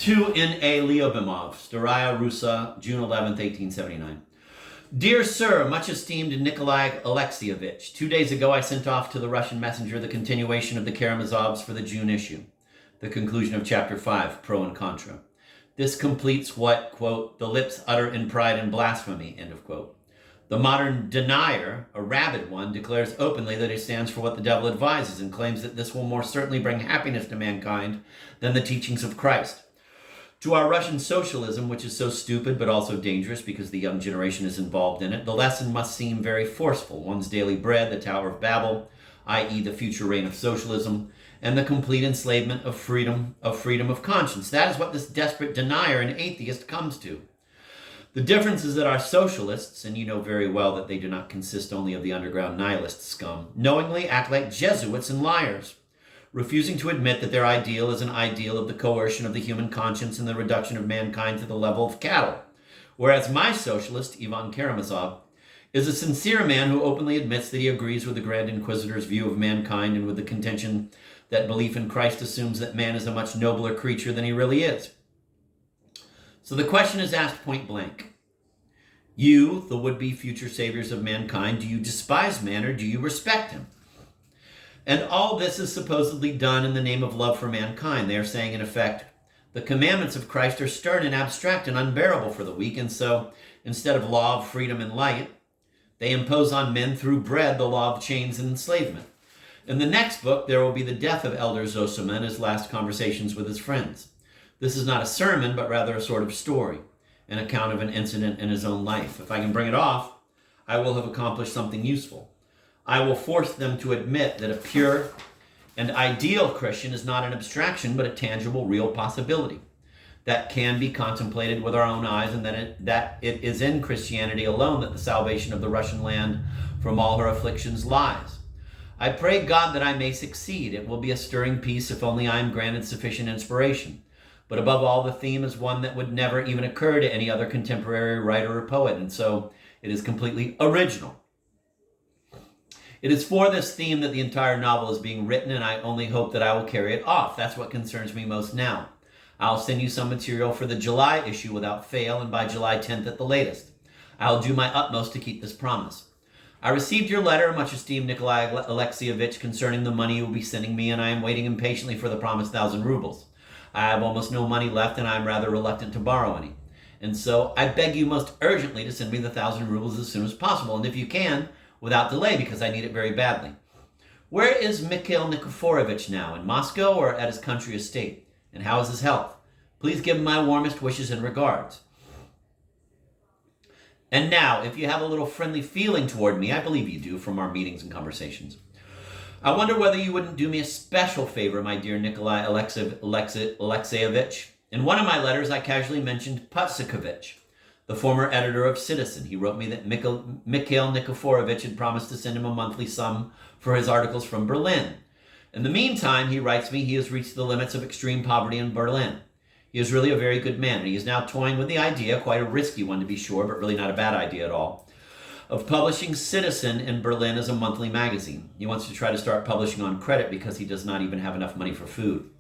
To N.A. Lyobumov, Staraya Russa, June 11th, 1879. Dear Sir, much esteemed Nikolai Alexeyevich, 2 days ago I sent off to the Russian messenger the continuation of the Karamazovs for the June issue, the conclusion of Chapter 5, Pro and Contra. This completes what, quote, the lips utter in pride and blasphemy, end of quote. The modern denier, a rabid one, declares openly that he stands for what the devil advises and claims that this will more certainly bring happiness to mankind than the teachings of Christ. To our Russian socialism, which is so stupid but also dangerous because the young generation is involved in it, the lesson must seem very forceful. One's daily bread, the Tower of Babel, i.e. the future reign of socialism, and the complete enslavement of freedom of conscience. That is what this desperate denier and atheist comes to. The difference is that our socialists, and you know very well that they do not consist only of the underground nihilist scum, knowingly act like Jesuits and liars, refusing to admit that their ideal is an ideal of the coercion of the human conscience and the reduction of mankind to the level of cattle. Whereas my socialist, Ivan Karamazov, is a sincere man who openly admits that he agrees with the Grand Inquisitor's view of mankind and with the contention that belief in Christ assumes that man is a much nobler creature than he really is. So the question is asked point blank. You, the would-be future saviors of mankind, do you despise man or do you respect him? And all this is supposedly done in the name of love for mankind. They are saying, in effect, the commandments of Christ are stern and abstract and unbearable for the weak, and so, instead of law of freedom and light, they impose on men through bread the law of chains and enslavement. In the next book, there will be the death of Elder Zosima and his last conversations with his friends. This is not a sermon, but rather a sort of story, an account of an incident in his own life. If I can bring it off, I will have accomplished something useful. I will force them to admit that a pure and ideal Christian is not an abstraction, but a tangible, real possibility that can be contemplated with our own eyes, and that it is in Christianity alone that the salvation of the Russian land from all her afflictions lies. I pray God that I may succeed. It will be a stirring piece if only I am granted sufficient inspiration. But above all, the theme is one that would never even occur to any other contemporary writer or poet, and so it is completely original. It is for this theme that the entire novel is being written, and I only hope that I will carry it off. That's what concerns me most now. I'll send you some material for the July issue without fail, and by July 10th at the latest. I'll do my utmost to keep this promise. I received your letter, much esteemed Nikolai Alexeyevich, concerning the money you will be sending me, and I am waiting impatiently for the promised 1,000 rubles. I have almost no money left, and I am rather reluctant to borrow any. And so I beg you most urgently to send me the 1,000 rubles as soon as possible, and if you can, without delay, because I need it very badly. Where is Mikhail Nikiforovich now, in Moscow or at his country estate? And how is his health? Please give him my warmest wishes and regards. And now, if you have a little friendly feeling toward me, I believe you do from our meetings and conversations, I wonder whether you wouldn't do me a special favor, my dear Nikolai Alexeyevich. In one of my letters, I casually mentioned Putsikovich, the former editor of Citizen. He wrote me that Mikhail Nikiforovich had promised to send him a monthly sum for his articles from Berlin. In the meantime, he writes me, he has reached the limits of extreme poverty in Berlin. He is really a very good man, and he is now toying with the idea, quite a risky one to be sure, but really not a bad idea at all, of publishing Citizen in Berlin as a monthly magazine. He wants to try to start publishing on credit because he does not even have enough money for food.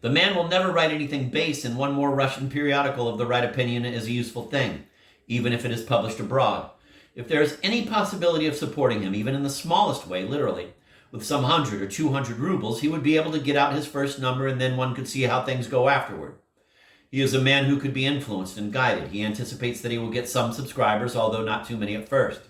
The man will never write anything base, and one more Russian periodical of the right opinion is a useful thing, even if it is published abroad. If there is any possibility of supporting him, even in the smallest way, literally, with some 100 or 200 rubles, he would be able to get out his first number, and then one could see how things go afterward. He is a man who could be influenced and guided. He anticipates that he will get some subscribers, although not too many at first.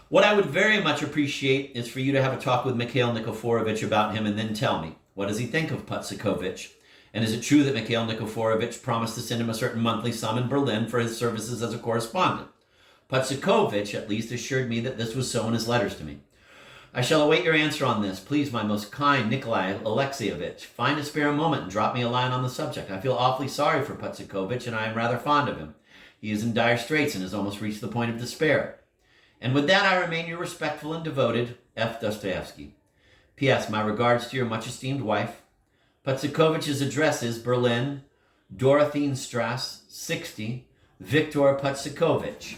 What I would very much appreciate is for you to have a talk with Mikhail Nikiforovich about him and then tell me, what does he think of Putsikovich? And is it true that Mikhail Nikiforovich promised to send him a certain monthly sum in Berlin for his services as a correspondent? Putsikovich at least assured me that this was so in his letters to me. I shall await your answer on this. Please, my most kind Nikolai Alexeyevich, find a spare moment and drop me a line on the subject. I feel awfully sorry for Putsikovich, and I am rather fond of him. He is in dire straits and has almost reached the point of despair. And with that, I remain your respectful and devoted F. Dostoyevsky. P.S. My regards to your much-esteemed wife. Putsikovich's address is Berlin, Dorotheenstrasse, 60, Viktor Putsikovich.